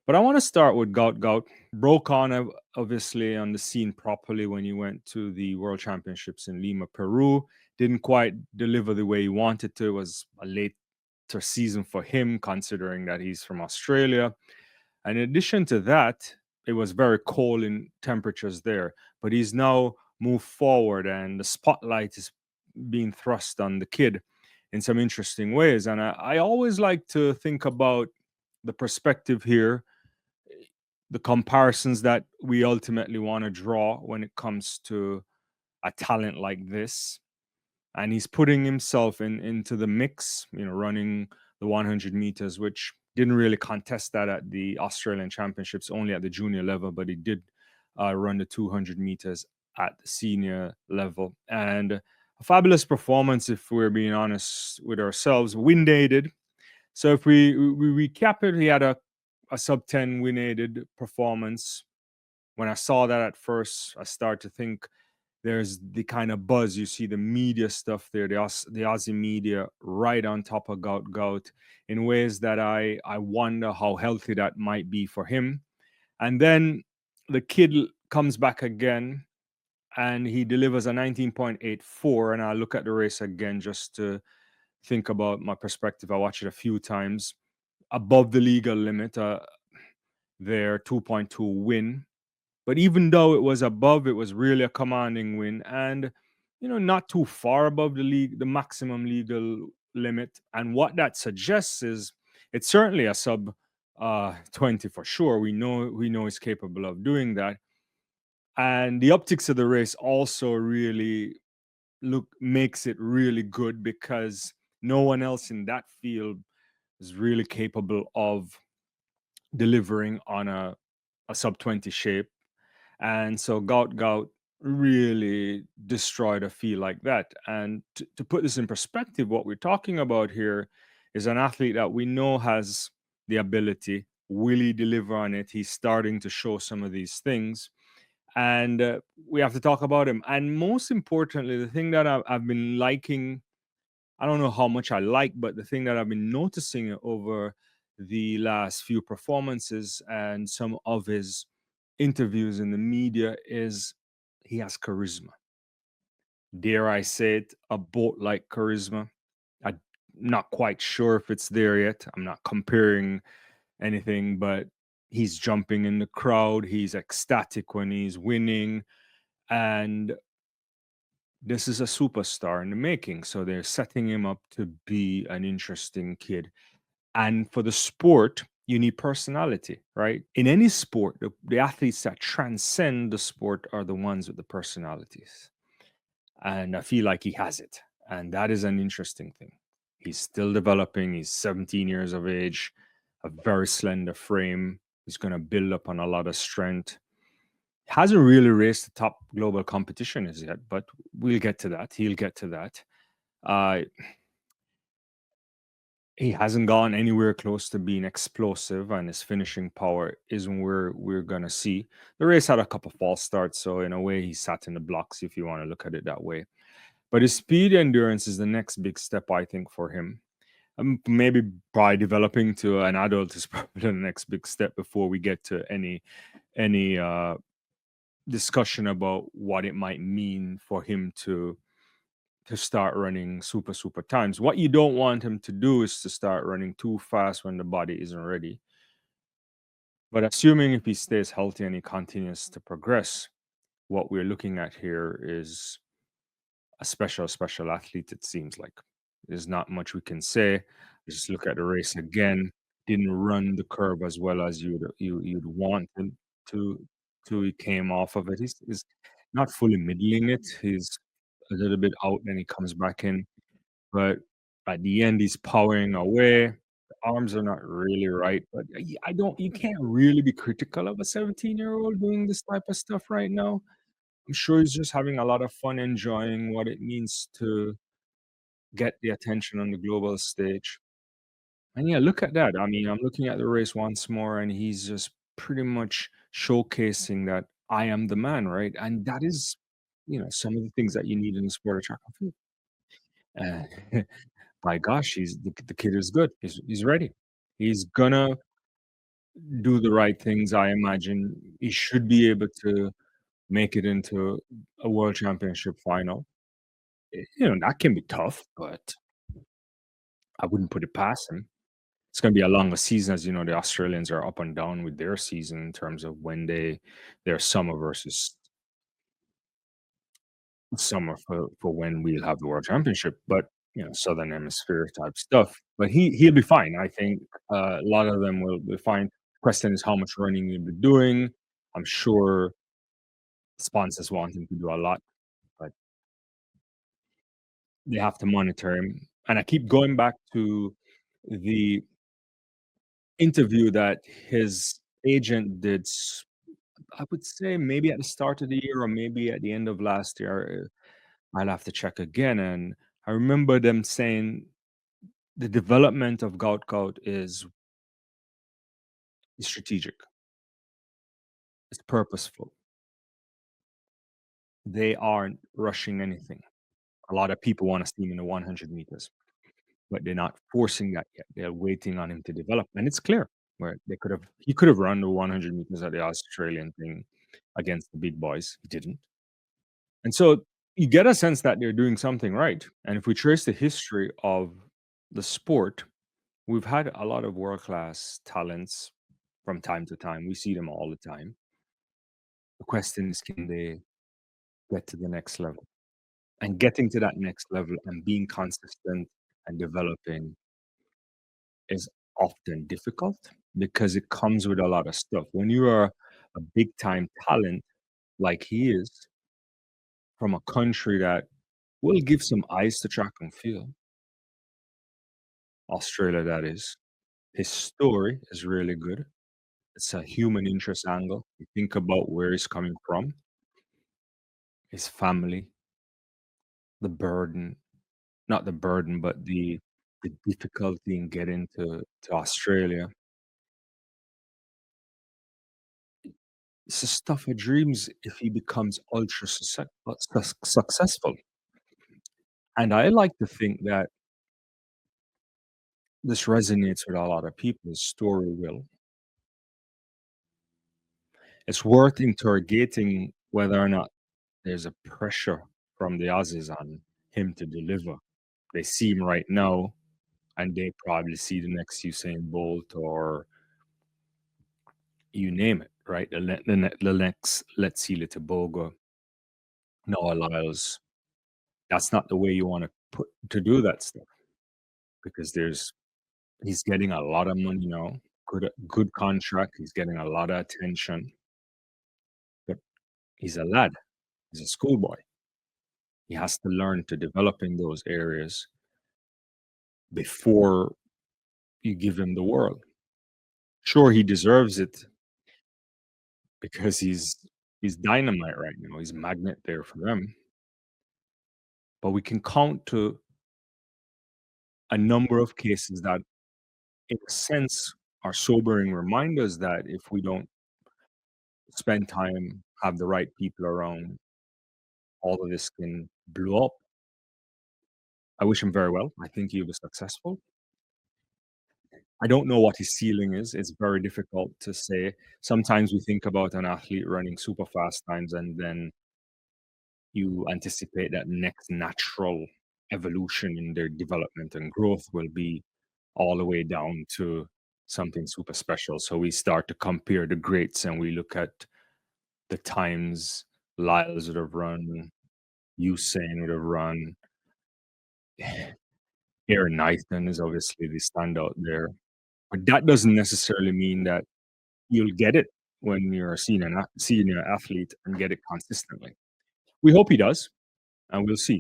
But I want to start with Gout Gout. Broke on obviously on the scene properly when he went to the World Championships in Lima, Peru. Didn't quite deliver the way he wanted to. It was a later season for him, considering that he's from Australia. And in addition to that, it was very cold in temperatures there. But he's now moved forward, and the spotlight is being thrust on the kid in some interesting ways. And I always like to think about the perspective here, the comparisons that we ultimately want to draw when it comes to a talent like this. And he's putting himself into the mix, running the 100 meters, which didn't really contest that at the Australian Championships, only at the junior level, but he did run the 200 meters at the senior level. And a fabulous performance, if we're being honest with ourselves, wind aided. So if we recap it, he had a sub 10 win aided performance. When I saw that at first, I started to think there's the kind of buzz. You see the media stuff there, the Aussie media right on top of Gout Gout in ways that I wonder how healthy that might be for him. And then the kid comes back again and he delivers a 19.84. And I look at the race again just to think about my perspective. I watched it a few times above the legal limit, their 2.2 win. But even though it was above, it was really a commanding win, and not too far above the maximum legal limit. And what that suggests is it's certainly a sub 20 for sure. We know he's capable of doing that. And the optics of the race also really look makes it really good because no one else in that field is really capable of delivering on a sub 20 shape. And so Gout Gout really destroyed a field like that. And to put this in perspective, what we're talking about here is an athlete that we know has the ability. Will he deliver on it? He's starting to show some of these things. And we have to talk about him. And most importantly, the thing that I've been liking, I don't know how much I like, but the thing that I've been noticing over the last few performances and some of his interviews in the media is he has charisma. Dare I say it, a boat like charisma. I'm not quite sure if it's there yet. I'm not comparing anything, but he's jumping in the crowd. He's ecstatic when he's winning. And this is a superstar in the making. So they're setting him up to be an interesting kid. And for the sport, you need personality, right? In any sport, the athletes that transcend the sport are the ones with the personalities. And I feel like he has it. And that is an interesting thing. He's still developing. He's 17 years of age, a very slender frame. He's going to build up on a lot of strength. Hasn't really raced the top global competition as yet, but we'll get to that. He'll get to that. Uh, he hasn't gone anywhere close to being explosive, and his finishing power isn't where we're gonna see. The race had a couple false starts, so in a way, he sat in the blocks if you want to look at it that way. But his speed endurance is the next big step, I think, for him. Maybe by developing to an adult is probably the next big step before we get to any discussion about what it might mean for him to start running super times. What you don't want him to do is to start running too fast when the body isn't ready. But assuming if he stays healthy and he continues to progress, what we're looking at here is a special athlete, it seems like. There's not much we can say. Just look at the race again. Didn't run the curve as well as you'd want him to he came off of it. He's not fully middling it. He's a little bit out, then he comes back in. But at the end, he's powering away. The arms are not really right, but I don't. You can't really be critical of a 17-year-old doing this type of stuff right now. I'm sure he's just having a lot of fun, enjoying what it means to get the attention on the global stage. And yeah, look at that. I mean, I'm looking at the race once more, and he's just pretty much showcasing that I am the man, right? And that is, some of the things that you need in the sport of track and field. Uh, my gosh, the kid is good. He's ready. He's gonna. do the right things, I imagine he should be able to make it into a world championship final. That can be tough, but I wouldn't put it past him. It's gonna be a longer season, as you know, the Australians are up and down with their season in terms of when their summer versus summer for when we'll have the world championship, but, Southern Hemisphere type stuff. But he'll be fine. I think, a lot of them will be fine. Question is how much running he'll be doing. I'm sure sponsors want him to do a lot, but they have to monitor him. And I keep going back to the interview that his agent did, I would say maybe at the start of the year or maybe at the end of last year. I'll have to check again. And I remember them saying the development of Gout Gout is strategic, it's purposeful. They aren't rushing anything. A lot of people want to see him in the 100 meters, but they're not forcing that yet. They're waiting on him to develop. And it's clear where he could have run the 100 meters at the Australian thing against the big boys. He didn't. And so you get a sense that they're doing something right. And if we trace the history of the sport, we've had a lot of world class talents from time to time. We see them all the time. The question is, can they get to the next level? And getting to that next level and being consistent and developing is often difficult because it comes with a lot of stuff. When you are a big time talent like he is from a country that will give some eyes to track and field, Australia, that is, his story is really good. It's a human interest angle. You think about where he's coming from, his family, the burden, not the burden, but the difficulty in getting to Australia. It's the stuff of dreams if he becomes ultra successful. And I like to think that this resonates with a lot of people. His story will. It's worth interrogating whether or not there's a pressure from the Aussies on him to deliver. They see him right now, and they probably see the next Usain Bolt or you name it, right? The next Let's see Boga, Noah Lyles. That's not the way you want to put to do that stuff because he's getting a lot of money now, good contract. He's getting a lot of attention, but he's a lad. He's a schoolboy. He has to learn to develop in those areas before you give him the world. Sure, he deserves it because he's dynamite right now. He's a magnet there for them. But we can count to a number of cases that, in a sense, are sobering reminders that if we don't spend time, have the right people around, all of this can blow up. I wish him very well. I think he'll be successful. I don't know what his ceiling is. It's very difficult to say. Sometimes we think about an athlete running super fast times, and then you anticipate that next natural evolution in their development and growth will be all the way down to something super special. So we start to compare the greats and we look at the times Lyles would have run, Usain would have run. Aaron Nathan is obviously the standout there. But that doesn't necessarily mean that you'll get it when you're a senior athlete and get it consistently. We hope he does, and we'll see.